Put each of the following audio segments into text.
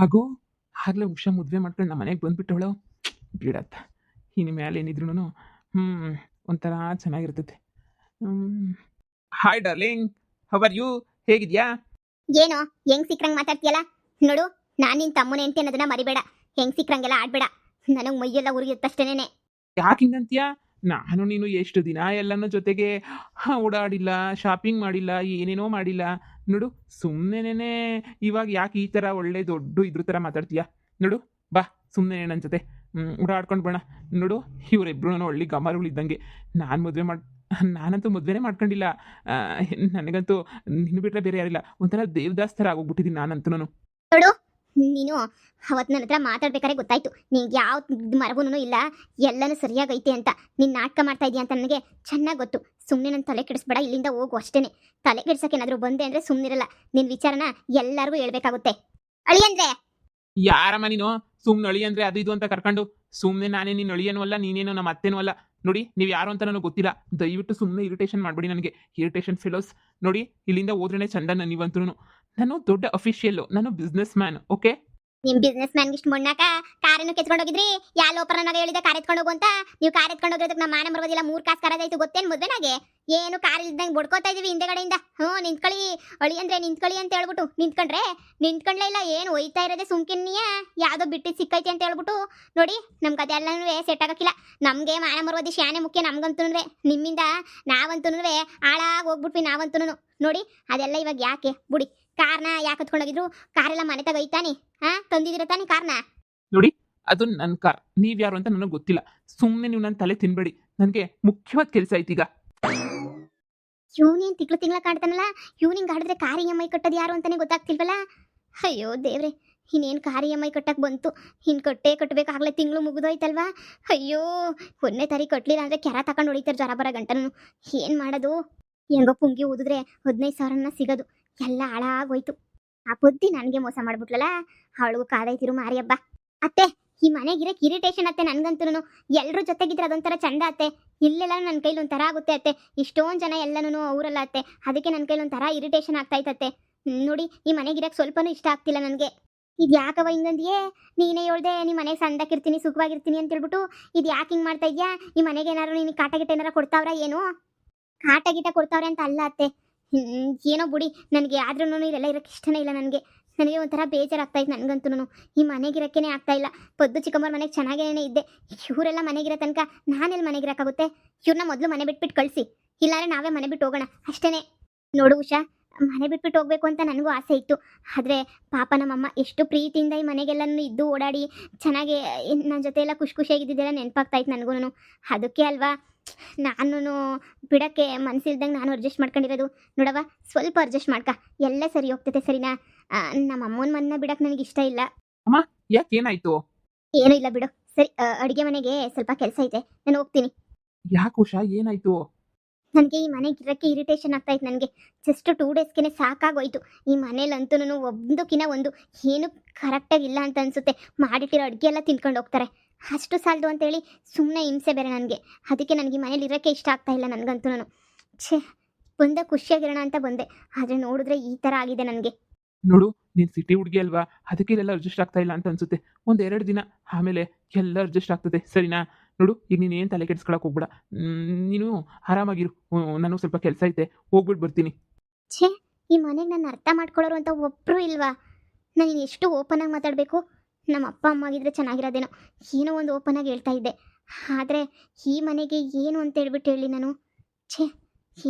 ಹಾಗೂ ಆಗ್ಲೇ ಉಷಾ ಮದುವೆ ಮಾಡ್ಕೊಂಡು ನಮ್ಮ ಮನೆಗೆ ಬಂದ್ಬಿಟ್ಟವಳು ಬಿಡತ್ತ. ಇನ್ನು ಮೇಲೆ ಏನಿದ್ರು ಒಂಥರ ಚೆನ್ನಾಗಿರ್ತೈತೆ. Hi darling, how are you? ಹೇಗಿದ್ಯಾ? ಏನೋ ಹೆಂಗ್ ಸಿಕ್ರಂಗ್ ಮಾತಾಡ್ತೀಯಲ್ಲ. ನೋಡು, ನಾನ್ ನಿನ್ ತಮ್ಮನ ಹೆಂಡ್ತಿ ಅನ್ನೋದನ್ನ ಮರಿಬೇಡ. ಹೆಂಗ್ ಸಿಕ್ರಂಗೆಲ್ಲ ಆಡ್ಬೇಡ. ನನಗ್ ಮೈಯೆಲ್ಲ ಉರಿಯುತ್ತಷ್ಟೇನೆ. ಯಾಕೆ ಹಿಂಗಂತೀಯ? ನಾನು ನೀನು ಎಷ್ಟು ದಿನ ಎಲ್ಲನೂ ಜೊತೆಗೆ ಓಡಾಡಿಲ್ಲ, ಶಾಪಿಂಗ್ ಮಾಡಿಲ್ಲ, ಏನೇನೋ ಮಾಡಿಲ್ಲ. ನೋಡು, ಸುಮ್ಮನೆನೇ ಇವಾಗ ಯಾಕೆ ಈ ಥರ ಒಳ್ಳೆ ದೊಡ್ಡ ಇದ್ರ ಥರ ಮಾತಾಡ್ತೀಯ? ನೋಡು, ಬಾ ಸುಮ್ಮನೆ ನನ್ನ ಜೊತೆ ಓಡಾಡ್ಕೊಂಡು ಬೇಡ. ನೋಡು, ಇವರಿಬ್ರು ಒಳ್ಳೆ ಗಮರುಗಳಿದ್ದಂಗೆ. ನಾನಂತೂ ಮದುವೆನೇ ಮಾಡ್ಕೊಂಡಿಲ್ಲ. ನನಗಂತೂ ನಿನ್ನ ಬಿಟ್ಟರೆ ಬೇರೆ ಯಾರಿಲ್ಲ. ಒಂಥರ ದೇವದಾಸ್ ಥರ ಆಗೋಗ್ಬಿಟ್ಟಿದ್ದೀನಿ ನಾನಂತೂ. ನೋಡು, ನೀನು ಅವತ್ತು ನನ್ನ ಹತ್ರ ಮಾತಾಡ್ಬೇಕಾದ್ರೆ ಗೊತ್ತಾಯ್ತು ನಿನ್ಗೆ ಯಾವ ಮರಗುನೂ ಇಲ್ಲ, ಎಲ್ಲನೂ ಸರಿಯಾಗೈತೆ ಅಂತ. ನೀನ್ ನಾಟಕ ಮಾಡ್ತಾ ಇದೀಯ ಅಂತ ನನಗೆ ಚೆನ್ನಾಗಿ ಗೊತ್ತು. ಸುಮ್ಮನೆ ನನ್ನ ತಲೆ ಕೆಡಿಸ್ಬೇಡ, ಇಲ್ಲಿಂದ ಹೋಗು ಅಷ್ಟೇನೆ. ತಲೆ ಕೆಡ್ಸಕ್ಕೆ ಏನಾದರೂ ಬಂದೆ ಅಂದ್ರೆ ಸುಮ್ಮನಿರಲ್ಲ. ನಿನ್ ವಿಚಾರನ ಎಲ್ಲರಿಗೂ ಹೇಳ್ಬೇಕಾಗುತ್ತೆ. ಅಳಿ ಅಂದ್ರೆ ಯಾರಮ್ಮ ನೀನು? ಸುಮ್ಮನೆ ಅಳಿ ಅಂದ್ರೆ ಅದು ಇದು ಅಂತ ಕರ್ಕೊಂಡು. ಸುಮ್ಮನೆ ನಾನೇ ನಿನ್ನ ಅಳಿಯನೂ ಅಲ್ಲ, ನೀನೇನು ನಮ್ಮ ಅತ್ತೇನೂ ಅಲ್ಲ. ನೋಡಿ, ನೀವು ಯಾರು ಅಂತ ನನಗೆ ಗೊತ್ತಿಲ್ಲ. ದಯವಿಟ್ಟು ಸುಮ್ಮನೆ ಇರಿಟೇಷನ್ ಮಾಡಬೇಡಿ ನನಗೆ. Irritation fellows. ನೋಡಿ, ಇಲ್ಲಿಂದ ಹೋದ್ರೇ ಚಂದ ನೀವಂತೂ. ನಾನು ದೊಡ್ಡ ಅಫಿಷಿಯಲ್ಲು, ನಾನು ಬಿಸ್ನೆಸ್ ಮ್ಯಾನ್. ಓಕೆ? ನಿಮ್ ಬಿಸ್ನೆಸ್ ಮ್ಯಾನ್ಗೆ ಇಷ್ಟು ಮೊಣ್ಣಾಕ ಕಾರನ್ನು ಕೆತ್ಕೊಂಡು ಹೋಗಿದ್ರಿ. ಯಾ ಲೋಪರನಾಗ ಹೇಳಿದೆ ಕಾರ್ ಎತ್ಕೊಂಡು ಹೋಗು ಅಂತ. ನೀವು ಕಾರ್ ಎತ್ಕೊಂಡು ಹೋಗಿರೋದಕ್ಕೆ ನಮ್ಮ ಮಾನ ಬರೋದಿಲ್ಲ. 3 ಕಾಸು ಕರದಾಯ್ತು ಗೊತ್ತೇನು ಮದ್ವೆನಾಗೆ? ಏನು ಕಾರ್ ಇಲ್ದಂಗೆ ಬಡ್ಕೋತಾ ಇದೀವಿ ಹಿಂದೆಗಡೆಯಿಂದ. ನಿಂತ್ಕೊಳ್ಳಿ ಅಳಿ ಅಂದ್ರೆ ನಿಂತ್ಕೊಳ್ಳಿ ಅಂತ ಹೇಳ್ಬಿಟ್ಟು ನಿಂತ್ಕೊಂಡ್ಲೇ ಇಲ್ಲ. ಏನು ಒಯ್ತಾ ಇರೋದೇ ಸುಮ್ಕಿನ್ನಿಯ ಯಾವುದೋ ಬಿಟ್ಟಿದ್ದು ಸಿಕ್ಕೈತಿ ಅಂತ ಹೇಳ್ಬಿಟ್ಟು. ನೋಡಿ, ನಮ್ಗೆ ಅದೆಲ್ಲನೂ ಸೆಟ್ ಆಗಕ್ಕಿಲ್ಲ. ನಮಗೆ ಮಾನ ಮರವದಿ ಶಾನೆ ಮುಖ್ಯ ನಮ್ಗಂತೂ. ನಿಮ್ಮಿಂದ ನಾವಂತೂ ಹಾಳಾಗಿ ಹೋಗ್ಬಿಟ್ವಿ ನಾವಂತೂ. ನೋಡಿ, ಅದೆಲ್ಲ ಇವಾಗ ಯಾಕೆ ಬುಡಿ. ಕಾರ್ನ ಯಾಕೆ ಹತ್ಕೊಂಡೋಗಿದ್ರು? ಕಾರೆಲ್ಲ ಮನೆ ತಗೈತಾನೆ. ತಂದಿದ್ದೀರ ತಾನೆ ಕಾರ್ನ? ನೋಡಿ, ಅದು ನನ್ನ ಕಾರ್. ನೀವ್ಯಾರು ಅಂತ ನನಗೆ ಗೊತ್ತಿಲ್ಲ. ಸುಮ್ಮನೆ ನೀವು ನನ್ನ ತಲೆ ತಿನ್ಬೇಡಿ. ನನಗೆ ಮುಖ್ಯವಾದ ಕೆಲಸ ಐತಿ ಈಗ. ಇವನೇನು ತಿಂಗಳ ಕಾಣ್ತಾನಲ್ಲ. ಇವನಿಂಗ್ ಆಡಿದ್ರೆ ಕಾರ್ EMI ಕಟ್ಟೋದು ಯಾರು ಅಂತಾನೆ ಗೊತ್ತಾಗ್ತಿಲ್ವಲ್ಲ. ಅಯ್ಯೋ ದೇವ್ರೆ, ಇನ್ನೇನು ಕಾರ್ EMI ಕಟ್ಟಕ್ಕೆ ಬಂತು. ಇನ್ನು ಕಟ್ಟಬೇಕಾಗಲೇ ತಿಂಗಳು ಮುಗಿದೋಯ್ತಲ್ವಾ. ಅಯ್ಯೋ, 1ನೇ ತಾರೀಕು ಕಟ್ಟಲಿಲ್ಲ ಅಂದರೆ ಕೆರ ತಗೊಂಡು ಹೊಡಿತಾರೆ ಜ್ವರ ಬರೋ ಗಂಟನು. ಏನು ಮಾಡೋದು? ಹೆಂಗೋ ಪುಂಗಿ ಊದಿದ್ರೆ 15,000 ಸಿಗೋದು. ಎಲ್ಲ ಹಾಳಾಗೋಯ್ತು. ಆ ಬುದ್ಧಿ ನನಗೆ ಮೋಸ ಮಾಡ್ಬಿಟ್ಲಲ್ಲ. ಅವಳಿಗೂ ಕಾದೈತಿರು ಮಾರಿ ಹಬ್ಬ. ಅತ್ತೆ, ಈ ಮನೆಗಿರಕ್ಕೆ ಇರಿಟೇಷನ್ ಅತ್ತೆ ನನ್ಗಂತೂ. ಎಲ್ಲರೂ ಜೊತೆಗಿದ್ರೆ ಅದೊಂಥರ ಚಂದ ಅತ್ತೆ. ಇಲ್ಲೆಲ್ಲ ನನ್ನ ಕೈಲಿ ಒಂಥರ ಆಗುತ್ತೆ ಅತ್ತೆ. ಇಷ್ಟೊಂದು ಜನ ಎಲ್ಲನೂ ಅವರಲ್ಲ ಅತ್ತೆ. ಅದಕ್ಕೆ ನನ್ನ ಕೈಲಿ ಒಂಥರ ಇರಿಟೇಷನ್ ಆಗ್ತಾಯ್ತತ್ತೆ. ನೋಡಿ, ಈ ಮನೆಗಿರಕ್ಕೆ ಸ್ವಲ್ಪನೂ ಇಷ್ಟ ಆಗ್ತಿಲ್ಲ ನನಗೆ. ಇದು ಯಾಕವ ಹಿಂಗಂದಿಯೇ? ನೀನೇ ಹೇಳ್ದೆ ನಿಮ್ಮ ಮನೆಗೆ ಸಂದಕ್ಕಿರ್ತೀನಿ, ಸುಖವಾಗಿರ್ತೀನಿ ಅಂತ ಹೇಳ್ಬಿಟ್ಟು. ಇದು ಯಾಕೆ ಹಿಂಗೆ ಮಾಡ್ತಾ ಇದೆಯಾ? ಈ ಮನೆಗೆ ಏನಾರು ನೀನು ಕಾಟ ಗಿಟ ಏನಾರು ಕೊಡ್ತಾವ್ರ? ಏನು ಕಾಟ ಗಿಟ ಕೊಡ್ತಾವ್ರೆ ಅಂತ ಅಲ್ಲ ಅತ್ತೆ. ಏನೋ ಬಿಡಿ, ನನಗೆ ಆದ್ರೂ ಇದೆಲ್ಲ ಇರೋಕ್ಕೆ ಇಷ್ಟನೇ ಇಲ್ಲ. ನನಗೆ ಒಂಥರ ಬೇಜಾರಾಗ್ತಾಯಿತ್ತು ನನಗಂತೂ. ಈ ಮನೆಗಿರೋಕ್ಕೇ ಆಗ್ತಾ ಇಲ್ಲ. ಪದ್ದು ಚಿಕ್ಕಮ್ಮರ ಮನೆಗೆ ಚೆನ್ನಾಗೇನೇ ಇದ್ದೆ. ಇವರೆಲ್ಲ ಮನೆಗಿರೋ ತನಕ ನಾನೆಲ್ಲಿ ಮನೆಗಿರೋಕ್ಕಾಗುತ್ತೆ? ಇವ್ರನ್ನ ಮೊದಲು ಮನೆ ಬಿಟ್ಬಿಟ್ಟು ಕಳಿಸಿ, ಇಲ್ಲಾಂದ್ರೆ ನಾವೇ ಮನೆ ಬಿಟ್ಟು ಹೋಗೋಣ ಅಷ್ಟೇ. ನೋಡು ಉಷಾ, ಮನೆ ಬಿಟ್ಬಿಟ್ಟು ಹೋಗ್ಬೇಕು ಅಂತ ನನಗೂ ಆಸೆ ಇತ್ತು. ಆದರೆ ಪಾಪ ನಮ್ಮಮ್ಮ ಎಷ್ಟು ಪ್ರೀತಿಯಿಂದ ಈ ಮನೆಗೆಲ್ಲನೂ ಇದ್ದು ಓಡಾಡಿ ಚೆನ್ನಾಗಿ ನನ್ನ ಜೊತೆ ಎಲ್ಲ ಖುಷಿಯಾಗಿದ್ದಿದ್ದೆಲ್ಲ ನೆನಪಾಗ್ತಾಯಿತ್ತು ನನಗೂ. ಅದಕ್ಕೆ ಅಲ್ವಾ ನಾನು ಬಿಡೋಕ್ಕೆ ಮನಸ್ಸಿಲ್ದಂಗೆ ನಾನು ಅಡ್ಜಸ್ಟ್ ಮಾಡ್ಕೊಂಡಿರೋದು. ನೋಡವ, ಸ್ವಲ್ಪ ಅಡ್ಜಸ್ಟ್ ಮಾಡ್ಕ, ಎಲ್ಲ ಸರಿ ಹೋಗ್ತೈತೆ ಸರಿನಾ? ನಮ್ಮ ಅಮ್ಮನ ಮನ್ನ ಬಿಡಕ್ಕೆ ನನಗೆ ಇಷ್ಟ ಇಲ್ಲ. ಅಮ್ಮ, ಯಾಕೆ ಏನಾಯ್ತು? ಏನೂ ಇಲ್ಲ ಬಿಡು. ಸರಿ, ಅಡುಗೆ ಮನೆಗೆ ಸ್ವಲ್ಪ ಕೆಲಸ ಐತೆ, ನಾನು ಹೋಗ್ತೀನಿ. ಯಾಕೆ ಉಷಾ, ಏನಾಯ್ತು? ನನಗೆ ಈ ಮನೆಗೆ ಇರೋಕ್ಕೆ ಇರಿಟೇಷನ್ ಆಗ್ತಾಯಿತ್ತು. ನನಗೆ ಜಸ್ಟ್ 2 ಡೇಸ್ಗೆ ಸಾಕಾಗೋಯ್ತು. ಈ ಮನೇಲಂತೂ ಒಂದಕ್ಕಿಂತ ಒಂದು ಏನು ಕರೆಕ್ಟಾಗಿ ಇಲ್ಲ ಅಂತ ಅನಿಸುತ್ತೆ. ಮಾಡಿಟ್ಟಿರೋ ಅಡುಗೆ ಎಲ್ಲ ತಿನ್ಕೊಂಡು ಹೋಗ್ತಾರೆ. ಅಷ್ಟು ಸಾಲದು ಅಂತೇಳಿ ಸುಮ್ಮನೆ ಹಿಂಸೆ ಬೇರೆ ನನಗೆ. ಅದಕ್ಕೆ ನನಗೆ ಈ ಮನೇಲಿ ಇರೋಕ್ಕೆ ಇಷ್ಟ ಆಗ್ತಾ ಇಲ್ಲ ನನಗಂತೂ. ಬಂದ ಖುಷಿಯಾಗಿರೋಣ ಅಂತ ಬಂದೆ, ಆದರೆ ನೋಡಿದ್ರೆ ಈ ಥರ ಆಗಿದೆ ನನಗೆ. ನೋಡು, ನೀನು ಸಿಟಿ ಹುಡುಗಿ ಅಲ್ವಾ, ಅದಕ್ಕೆ ಇಲ್ಲೆಲ್ಲ ಅಡ್ಜಸ್ಟ್ ಆಗ್ತಾ ಇಲ್ಲ ಅಂತ ಅನ್ಸುತ್ತೆ. 1-2 ದಿನ ಆಮೇಲೆ ಎಲ್ಲ ಅಡ್ಜಸ್ಟ್ ಆಗ್ತದೆ, ಸರಿನಾ? ನೋಡು, ಈಗ ನೀನು ಏನು ತಲೆ ಕೆಡಿಸ್ಕೊಳಕ್ಕೆ ಹೋಗ್ಬೇಡ. ನೀನು ಆರಾಮಾಗಿರು. ನಾನು ಸ್ವಲ್ಪ ಕೆಲಸ ಐತೆ, ಹೋಗ್ಬಿಟ್ಟು ಬರ್ತೀನಿ. ಈ ಮನೆಗೆ ನನ್ನ ಅರ್ಥ ಮಾಡ್ಕೊಳ್ಳೋರು ಅಂತ ಒಬ್ಬರು ಇಲ್ವಾ? ನಾನು ಎಷ್ಟು ಓಪನ್ ಆಗಿ ಮಾತಾಡಬೇಕು? ನಮ್ಮ ಅಪ್ಪ ಅಮ್ಮ ಆಗಿದ್ರೆ ಚೆನ್ನಾಗಿರೋದೇನೋ, ಏನೋ ಒಂದು ಓಪನ್ ಆಗಿ ಹೇಳ್ತಾ ಇದ್ದೆ. ಆದರೆ ಈ ಮನೆಗೆ ಏನು ಅಂತ ಹೇಳ್ಬಿಟ್ಟು ಹೇಳಿ ನಾನು.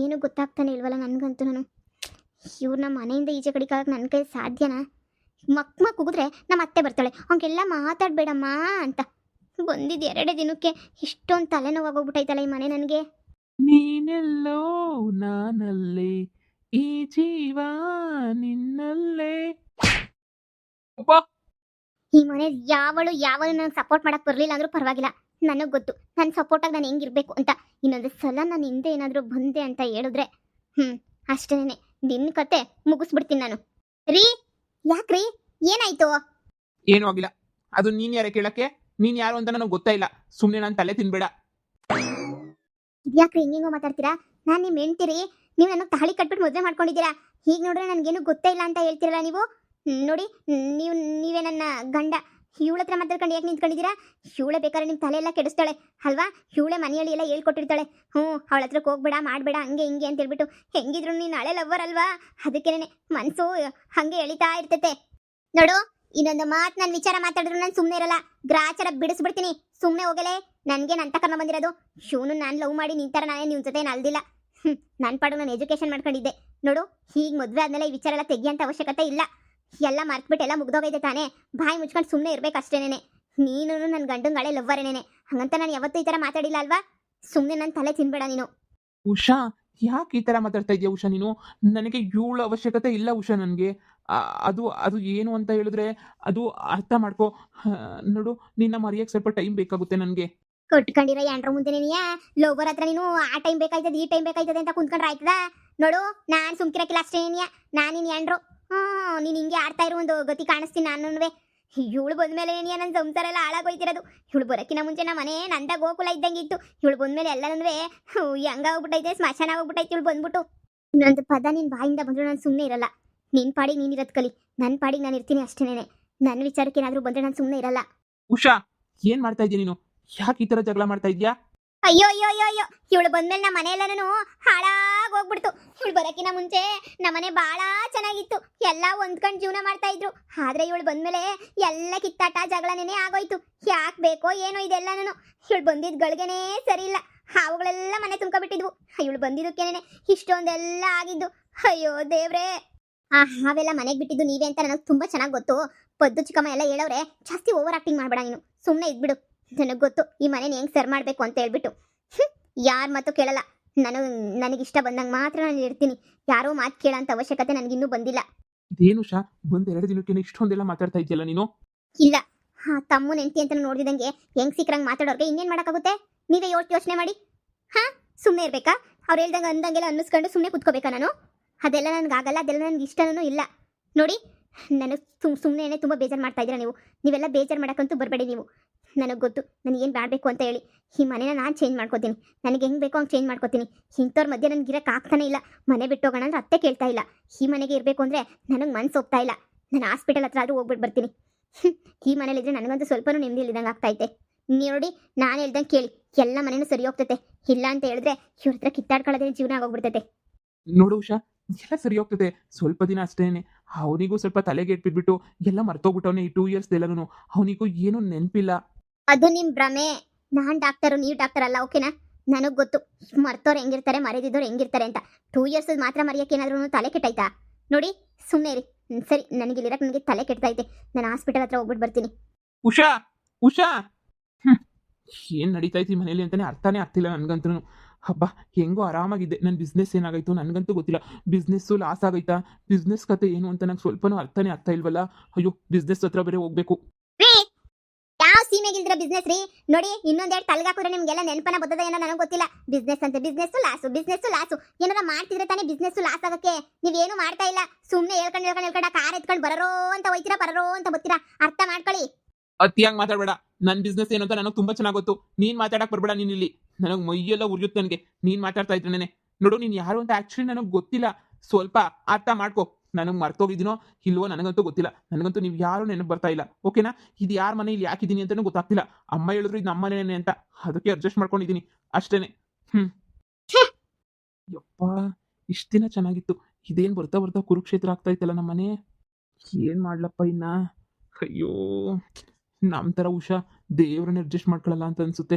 ಏನು ಗೊತ್ತಾಗ್ತಾನೆ ಇಲ್ವಲ್ಲ ನನಗಂತೂ. ಇವ್ರನ್ನ ಮನೆಯಿಂದ ಈಚೆ ಕಡಿಕಾಗಕ್ಕೆ ನನ್ನ ಕೈ ಸಾಧ್ಯನಾ? ಮಕ್ಕ ಕೂಗಿದ್ರೆ ನಮ್ಮ ಅತ್ತೆ ಬರ್ತಾಳೆ, ಹಂಗೆಲ್ಲ ಮಾತಾಡಬೇಡಮ್ಮ ಅಂತ. ಬಂದಿದ್ದು 2 ದಿನಕ್ಕೆ ಇಷ್ಟೊಂದು ತಲೆನೋವಾಗೋಗ್ಬಿಟ್ಟೈತಲ್ಲ ಈ ಮನೆ ನನಗೆ. ನೀನೆಲ್ಲೋ ನಾನಲ್ಲೇ, ಈ ಜೀವ ನಿನ್ನಲ್ಲೇ. ಈ ಮನೆ ಯಾವಳು ನನಗೆ ಸಪೋರ್ಟ್ ಮಾಡಕ್ಕೆ ಬರಲಿಲ್ಲ ಅಂದರೂ ಪರವಾಗಿಲ್ಲ. ನನಗೆ ಗೊತ್ತು ನನ್ನ ಸಪೋರ್ಟಾಗಿ ನಾನು ಹೆಂಗಿರಬೇಕು ಅಂತ. ಇನ್ನೊಂದು ಸಲ ನಾನು ಹಿಂದೆ ಏನಾದರೂ ಬಂದೆ ಅಂತ ಹೇಳಿದ್ರೆ ಅಷ್ಟೇ, ನಿನ್ನ ಕತೆ ಮುಗಿಸ್ಬಿಡ್ತೀನಿ ನಾನು. ರೀ, ಯಾಕ್ರಿ, ಏನಾಯ್ತು? ಏನೂ ಆಗಿಲ್ಲ. ಅದು ನೀನು ಯಾರೇ ಕೇಳಕ್ಕೆ? ನೀನು ಯಾರು ಅಂತ ನನಗೆ ಗೊತ್ತಾ ಇಲ್ಲ. ಸುಮ್ಮನೆ ನಾನು ತಲೆ ತಿನ್ಬೇಡ. ಇದ್ಯಾಕ್ರಿ ಹಿಂಗೋ ಮಾತಾಡ್ತೀರಾ? ನಾನು ನಿಮ್ಮ ಹೆಂಡ್ತಿರಿ. ನೀವು ನನಗೆ ತಾಳಿ ಕಟ್ಬಿಟ್ಟು ಮದುವೆ ಮಾಡ್ಕೊಂಡಿದ್ದೀರಾ. ಈಗ ನೋಡ್ರೆ ನನಗೇನು ಗೊತ್ತೇ ಇಲ್ಲ ಅಂತ ಹೇಳ್ತೀರಲ್ಲ ನೀವು. ನೋಡಿ, ನೀವೇ ನನ್ನ ಗಂಡ. ಇವಳ ಹತ್ರ ಮಾತಾಡ್ಕೊಂಡು ಯಾಕೆ ನಿಂತ್ಕೊಂಡಿದ್ದೀರಾ? ಇವಳೆ ಬೇಕಾದ್ರೆ ನಿಮ್ಮ ತಲೆ ಎಲ್ಲ ಕೆಡಿಸ್ತಾಳೆ ಅಲ್ವಾ? ಇವಳೆ ಮನೆಯಲ್ಲಿ ಎಲ್ಲ ಹೇಳ್ಕೊಟ್ಟಿರ್ತಾಳೆ. ಅವಳ ಹತ್ರಕ್ಕೆ ಹೋಗ್ಬೇಡ, ಮಾಡಬೇಡ, ಹಂಗೆ ಹಿಂಗೆ ಅಂತ ಹೇಳ್ಬಿಟ್ಟು. ಹೆಂಗಿದ್ರು ನೀನು ಹಳೆ ಲವ್ವರ್ ಅಲ್ವಾ? ಅದಕ್ಕೇನೆ ಮನಸ್ಸು ಹಂಗೆ ಎಳಿತಾ ಇರ್ತೈತೆ. ನೋಡು, ಇನ್ನೊಂದು ಮಾತು ನನ್ನ ವಿಚಾರ ಮಾತಾಡಿದ್ರು ನಾನು ಸುಮ್ಮನೆ ಇರಲ್ಲ. ಗ್ರಾಚಾರ ಬಿಡಿಸ್ಬಿಡ್ತೀನಿ. ಸುಮ್ಮನೆ ಹೋಗಲೇ. ನನಗೆ ನನ್ನ ಕರ್ಮ ಬಂದಿರೋದು. ಶಿವನು ನಾನು ಲವ್ ಮಾಡಿ ನಿಂತರ ನಾನೇ ನಿಮ್ಮ ಜೊತೆ ಅಲ್ದಿಲ್ಲ. ನನ್ನ ಪಾಡು ನಾನು ಎಜುಕೇಶನ್ ಮಾಡ್ಕೊಂಡಿದ್ದೆ. ನೋಡು, ಈಗ ಮದುವೆ ಆದ್ಮೇಲೆ ಈ ವಿಚಾರ ಎಲ್ಲ ತೆಗಿಯೋಂಥ ಅವಶ್ಯಕತೆ ಇಲ್ಲ. ಎಲ್ಲ ಮರ್ತ್ಬಿಟ್ಟು ಎಲ್ಲ ಮುಗ್ದೋಗೈತೆ ತಾನೇ. ಬಾಯಿ ಮುಚ್ಕೊಂಡು ಸುಮ್ಮನೆ ಇರ್ಬೇಕಷ್ಟೇನೆ. ನೀನು ನನ್ನ ಗಂಡಂಗಾಳೆ ಲವ್ವರೇನೇನೆ. ಹಂಗಂತ ನಾನು ಯಾವತ್ತೂ ಈ ಥರ ಮಾತಾಡಿಲ್ಲ ಅಲ್ವಾ? ಸುಮ್ಮನೆ ನನ್ನ ತಲೆ ತಿನ್ಬೇಡ ನೀನು. ಉಷಾ, ಯಾಕೆ ಈ ಥರ ಮಾತಾಡ್ತಾ ಇದೆಯಾ ಉಷಾ ನೀನು? ನನಗೆ ಇವಳ ಅವಶ್ಯಕತೆ ಇಲ್ಲ ಉಷಾ. ನನಗೆ ಅದು ಅದು ಏನು ಅಂತ ಹೇಳಿದ್ರೆ ಅದು ಅರ್ಥ ಮಾಡ್ಕೊ. ನೋಡು, ನಿನ್ನ ಮರೆಯೋಕ್ಕೆ ಸ್ವಲ್ಪ ಟೈಮ್ ಬೇಕಾಗುತ್ತೆ ನನಗೆ. ಕೊಟ್ಕೊಂಡಿರೋ ಎಂಟ್ರ ಮುಂದೆ ನೀನಿಯಾ ಲೋವರ್ ಹತ್ರ ನೀನು ಆ ಟೈಮ್ ಬೇಕಾಯ್ತದೆ ಈ ಟೈಮ್ ಬೇಕಾಯ್ತದೆ ಅಂತ ಕುಂತ್ಕೊಂಡ್ರೆ ಆಯ್ತದ? ನೋಡು, ನಾನು ಸುಮ್ಕಿರಕ್ಕಿಲ್ಲ ಅಷ್ಟೇ. ನಾನು ನೀನು ಎಂಡ್ರು. ನೀನು ಹಿಂಗೆ ಆಡ್ತಾ ಇರೋ ಒಂದು ಗತಿ ಕಾಣಿಸ್ತೀನಿ ನಾನು. ಇವಳು ಬಂದ್ಮೇಲೆ ಏನಿಯ ನನ್ನ ಸಂಸಾರ ಎಲ್ಲ ಹಾಳಾಗೋಯ್ತಿರೋದು. ಇವಳು ಬರೋಕ್ಕಿಂತ ಮುಂಚೆ ನಮ್ಮ ಮನೆ ನಂದ ಗೋಕುಲ ಇದ್ದಂಗೆ ಇತ್ತು. ಇವಳು ಬಂದ್ಮೇಲೆ ಎಲ್ಲನೂ ಹೆಂಗಾಗ್ಬಿಟ್ಟೈತೆ, ಸ್ಮಶಾನ ಆಗ್ಬಿಟ್ಟೈತೆ ಇವಳು ಬಂದ್ಬಿಟ್ಟು. ಇನ್ನೊಂದು ಪದ ನಿನ್ನ ಬಾಯಿಂದ ಬಂದರೂ ನಾನು ಸುಮ್ಮನೆ ಇರಲ್ಲ. ನಿನ್ನ ಪಾಡಿಗೆ ನೀನಿರೋದು ಕಲಿ, ನನ್ನ ಪಾಡಿಗೆ ನಾನು ಇರ್ತೀನಿ ಅಷ್ಟೇನೆ. ನನ್ನ ವಿಚಾರಕ್ಕೆ ಏನಾದರೂ ಬಂದರೆ ನಾನು ಸುಮ್ಮನೆ ಇರಲ್ಲ. ಉಷಾ, ಏನು ಮಾಡ್ತಾ ಇದೀಯ ನೀನು? ಯಾಕೆ ಈ ಥರ ಜಗಳ ಮಾಡ್ತಾ ಇದೀಯಾ? ಅಯ್ಯೋ ಅಯ್ಯೋ ಅಯ್ಯೋ ಅಯ್ಯೋ, ಇವಳು ಬಂದ್ಮೇಲೆ ನಮ್ಮ ಮನೆ ಎಲ್ಲನೂ ಹಾಳಾಗಿ ಹೋಗ್ಬಿಡ್ತು. ಇವಳು ಬರೋಕ್ಕಿಂತ ಮುಂಚೆ ನಮ್ಮನೆ ಭಾಳ ಚೆನ್ನಾಗಿತ್ತು. ಎಲ್ಲ ಹೊಂದ್ಕೊಂಡು ಜೀವನ ಮಾಡ್ತಾ ಇದ್ರು. ಆದ್ರೆ ಇವಳು ಬಂದ್ಮೇಲೆ ಎಲ್ಲ ಕಿತ್ತಾಟ ಜಗಳನೇ ಆಗೋಯ್ತು. ಯಾಕೆ ಬೇಕೋ ಏನೋ ಇದೆಲ್ಲನೂ. ಇವಳು ಬಂದಿದ್ದ ಗಳಿಗೆನೇ ಸರಿ ಇಲ್ಲ. ಹಾವುಗಳೆಲ್ಲ ಮನೆ ತುಂಬ್ಕೊಬಿಟ್ಟಿದ್ವು. ಇವಳು ಬಂದಿದ್ದಕ್ಕೇನೆ ಇಷ್ಟೊಂದೆಲ್ಲ ಆಗಿದ್ದು. ಅಯ್ಯೋ ದೇವ್ರೇ. ಹಾವೆಲ್ಲ ಮನೆಗೆ ಬಿಟ್ಟಿದ್ದು ನೀವೇ ಅಂತ ನನಗೆ ತುಂಬ ಚೆನ್ನಾಗಿ ಗೊತ್ತು. ಪದ್ದು ಚಿಕ್ಕಮ್ಮ ಎಲ್ಲ ಹೇಳೋರೆ. ಜಾಸ್ತಿ ಓವರ್ ಆಕ್ಟಿಂಗ್ ಮಾಡಬೇಡ ನೀನು. ಸುಮ್ಮನೆ ಇದ್ಬಿಡು. ನನಗೆ ಗೊತ್ತು ಈ ಮನೇನ ಹೆಂಗೆ ಸರ್ ಮಾಡಬೇಕು ಅಂತ ಹೇಳ್ಬಿಟ್ಟು. ಯಾರ ಮಾತು ಕೇಳಲ್ಲ. ನನಗಿಷ್ಟ ಬಂದಂಗೆ ಮಾತ್ರ ನಾನು ಇರ್ತೀನಿ. ಯಾರೋ ಮಾತು ಕೇಳೋಂಥ ಅವಶ್ಯಕತೆ ನನಗಿನ್ನೂ ಬಂದಿಲ್ಲ. ಇದೇನು ಉಷಾ, ಬಂದು 2 ದಿನಕ್ಕೆ ಇಷ್ಟೊಂದೆಲ್ಲ ಮಾತಾಡ್ತಾ ಇದೆಯಲ್ಲ ನೀನು? ಇಲ್ಲ, ತಮ್ಮನ ಹೆಂಡತಿ ಅಂತ ನೋಡಿದಂಗೆ ಹೆಂಗೆ ಸಿಕ್ಕರಂಗೆ ಮಾತಾಡೋರಿಗೆ ಇನ್ನೇನು ಮಾಡೋಕ್ಕಾಗುತ್ತೆ? ನೀವೇ ಯೋಚನೆ ಮಾಡಿ. ಸುಮ್ಮನೆ ಇರಬೇಕಾ? ಅವ್ರು ಹೇಳ್ದಂಗೆ ಅಂದಂಗೆಲ್ಲ ಅನ್ನಿಸ್ಕೊಂಡು ಸುಮ್ಮನೆ ಕುತ್ಕೋಬೇಕಾ ನಾನು? ಅದೆಲ್ಲ ನನಗಾಗಲ್ಲ. ಅದೆಲ್ಲ ನನಗೆ ಇಷ್ಟನೂ ಇಲ್ಲ. ನೋಡಿ, ನನಗೆ ಸುಮ್ಮನೆ ತುಂಬ ಬೇಜಾರು ಮಾಡ್ತಾ ಇದ್ದೀರಾ ನೀವು. ನೀವೆಲ್ಲ ಬೇಜಾರು ಮಾಡೋಕ್ಕಂತೂ ಬರಬೇಡಿ ನೀವು. ನನಗೆ ಗೊತ್ತು ನನಗೇನು ಮಾಡಬೇಕು ಅಂತ ಹೇಳಿ. ಈ ಮನೇನ ನಾನು ಚೇಂಜ್ ಮಾಡ್ಕೋತೀನಿ. ನನಗೆ ಹೆಂಗೆ ಬೇಕೋ ಹಂಗೆ ಚೇಂಜ್ ಮಾಡ್ಕೋತೀನಿ. ಇಂಥವ್ರ ಮಧ್ಯೆ ನನಗೆ ಇರೋಕ್ಕೆ ಆಗ್ತಾನೆ ಇಲ್ಲ. ಮನೆ ಬಿಟ್ಟು ಹೋಗೋಣ ಅಂದ್ರೆ ಅತ್ತೆ ಕೇಳ್ತಾ ಇಲ್ಲ. ಈ ಮನೆಗೆ ಇರಬೇಕು ಅಂದರೆ ನನಗೆ ಮನಸ್ಸು ಹೋಗ್ತಾ ಇಲ್ಲ. ನಾನು ಹಾಸ್ಪಿಟಲ್ ಹತ್ರ ಆದರೂ ಹೋಗ್ಬಿಟ್ಟು ಬರ್ತೀನಿ. ಈ ಮನೇಲಿದ್ರೆ ನನಗಂತೂ ಸ್ವಲ್ಪನೂ ನೆಮ್ಮದಿ ಇಲ್ದಂಗೆ ಆಗ್ತೈತೆ. ನೋಡಿ, ನಾನು ಹೇಳ್ದಂಗೆ ಕೇಳಿ. ಎಲ್ಲ ಮನೇನೂ ಸರಿ ಹೋಗ್ತೈತೆ. ಇಲ್ಲ ಅಂತ ಹೇಳಿದ್ರೆ ಇವ್ರ ಹತ್ರ ಕಿತ್ತಾಡ್ಕೊಳ್ಳೋದೇ ಜೀವನ ಆಗೋಗ್ಬಿಡ್ತೈತೆ. ನೋಡು ಉಷಾ, ಎಲ್ಲ ಸರಿ ಹೋಗ್ತದೆ. ಸ್ವಲ್ಪ ದಿನ ಅಷ್ಟೇನೆ. ಅವನಿಗೂ ಸ್ವಲ್ಪ ತಲೆಗೆ ಇಟ್ಬಿಟ್ಬಿಟ್ಟು ಎಲ್ಲ ಮರ್ತೋಗ್ಬಿಟ್ಟವನೇ. ಈ 2 ಇಯರ್ಸ್ ಎಲ್ಲನೂ ಅವನಿಗೂ ಏನೂ ನೆನಪಿಲ್ಲ. ಅದು ನಿಮ್ಮ ಭ್ರಮೆ. ನಾನು ಡಾಕ್ಟರು, ನೀವು ಡಾಕ್ಟರ್ ಅಲ್ಲ, ಓಕೆನಾ? ನನಗೆ ಗೊತ್ತು ಮರ್ತೋರು ಹೆಂಗಿರ್ತಾರೆ, ಮರೆದಿದ್ದವ್ರು ಹೆಂಗಿರ್ತಾರೆ ಅಂತ. 2 ಇಯರ್ಸ್ ಮಾತ್ರ ಮರೆಯೋಕೆ ಏನಾದ್ರೂ ತಲೆ ಕೆಟ್ಟಾಯ್ತಾ? ನೋಡಿ, ಸುಮ್ಮನೆ ಇರಿ. ಸರಿ, ನನಗಿಲ್ಲಿರಕ್ಕೆ ನನಗೆ ತಲೆ ಕೆಟ್ಟೈತೆ. ನಾನು ಹಾಸ್ಪಿಟಲ್ ಹತ್ರ ಹೋಗ್ಬಿಟ್ಟು ಬರ್ತೀನಿ. ಉಷಾ, ಉಷಾ, ಏನು ನಡೀತೈತಿ ಮನೇಲಿ ಅಂತಾನೆ ಅರ್ಥನೇ ಆಗ್ತಿಲ್ಲ ನನಗಂತೂ. ಹಬ್ಬ, ಹೆಂಗೋ ಆರಾಮಾಗಿದ್ದೆ. ನನ್ನ ಬಿಸ್ನೆಸ್ ಏನಾಗಾಯ್ತು ನನಗಂತೂ ಗೊತ್ತಿಲ್ಲ. ಬಿಸ್ನೆಸ್ಸು ಲಾಸ್ ಆಗೈತಾ? ಬಿಸ್ನೆಸ್ ಕತೆ ಏನು ಅಂತ ನಂಗೆ ಸ್ವಲ್ಪನೂ ಅರ್ಥನೇ ಆಗ್ತಾ ಇಲ್ವಲ್ಲ. ಅಯ್ಯೋ, ಬಿಸ್ನೆಸ್ ಹತ್ರ ಬೇರೆ ಹೋಗ್ಬೇಕು. ಯಾವ ಸೀಮೆಗಿಲ್ದಿರ ಬಿಸ್ನೆಸ್ ರೀ? ನೋಡಿ, ಇನ್ನೊಂದೆರಡು ತಲೆಗಾಕಿದ್ರೆ ನಿಮ್ಗೆಲ್ಲ ನೆನಪನ ಬರ್ತದ ಏನೋ ನನಗೆ ಗೊತ್ತಿಲ್ಲ. ಬಿಸ್ನೆಸ್ ಅಂತ ಬಿಸ್ನೆಸ್ ಲಾಸು. ಏನಾರ ಮಾಡ್ತಿದ್ರೆ ತಾನೇ ಬಿಸ್ನೆಸ್ ಲಾಸ್ ಆಗಕ್ಕೆ. ನೀವೇನು ಮಾಡ್ತಾ ಇಲ್ಲ. ಸುಮ್ಮನೆ ಹೇಳ್ಕೊಂಡು ಕಾರ್ ಎತ್ಕೊಂಡು ಬರೋ ಅಂತ ಹೋಯ್ತೀರಾ, ಬರೋ ಅಂತ ಬರ್ತೀರಾ. ಅರ್ಥ ಮಾಡ್ಕೊಳ್ಳಿ. ಅತಿಯಾಗಿ ಮಾತಾಡಬೇಡ. ನನ್ನ ಬಿಸ್ನೆಸ್ ಏನು ಅಂತ ನನಗೆ ತುಂಬ ಚೆನ್ನಾಗಿ ಗೊತ್ತು. ನೀನು ಮಾತಾಡಕ್ಕೆ ಬರಬೇಡ. ನೀನು ಇಲ್ಲಿ ನನಗೆ ಮೈಯೆಲ್ಲ ಉರಿಯುತ್ತೆ. ನನಗೆ ನೀನು ಮಾತಾಡ್ತಾ ಇದ್ರೆ ನೋಡು, ನೀನು ಯಾರು ಅಂತ ಆ್ಯಕ್ಚುಲಿ ನನಗೆ ಗೊತ್ತಿಲ್ಲ. ಸ್ವಲ್ಪ ಅರ್ಥ ಮಾಡ್ಕೊ. ನನಗೆ ಮರ್ತೋಗಿದ್ದೀನೋ ಇಲ್ವೋ ನನಗಂತೂ ಗೊತ್ತಿಲ್ಲ. ನನಗಂತೂ ನೀವು ಯಾರೂ ನೆನಪು ಬರ್ತಾ ಇಲ್ಲ, ಓಕೆನಾ? ಇದು ಯಾರ ಮನೆ ಇಲ್ಲಿ ಯಾಕಿದ್ದೀನಿ ಅಂತಲೂ ಗೊತ್ತಾಗ್ತಿಲ್ಲ. ಅಮ್ಮ ಹೇಳಿದ್ರು ಇದು ನಮ್ಮ ಮನೆಯೇ ಅಂತ, ಅದಕ್ಕೆ ಅಡ್ಜಸ್ಟ್ ಮಾಡ್ಕೊಂಡಿದ್ದೀನಿ ಅಷ್ಟೇನೆ. ಯಪ್ಪ, ಇಷ್ಟು ದಿನ ಚೆನ್ನಾಗಿತ್ತು. ಇದೇನು ಬರ್ತಾ ಬರ್ತಾ ಕುರುಕ್ಷೇತ್ರ ಆಗ್ತಾ ಇತ್ತಲ್ಲ ನಮ್ಮ ಮನೆ. ಏನು ಮಾಡ್ಲಪ್ಪ ಇನ್ನ? ಅಯ್ಯೋ, ನಮ್ಮ ಥರ ಉಷಾ ದೇವ್ರನ್ನ ಅಡ್ಜಸ್ಟ್ ಮಾಡ್ಕೊಳ್ಳಲ್ಲ ಅಂತ ಅನ್ಸುತ್ತೆ.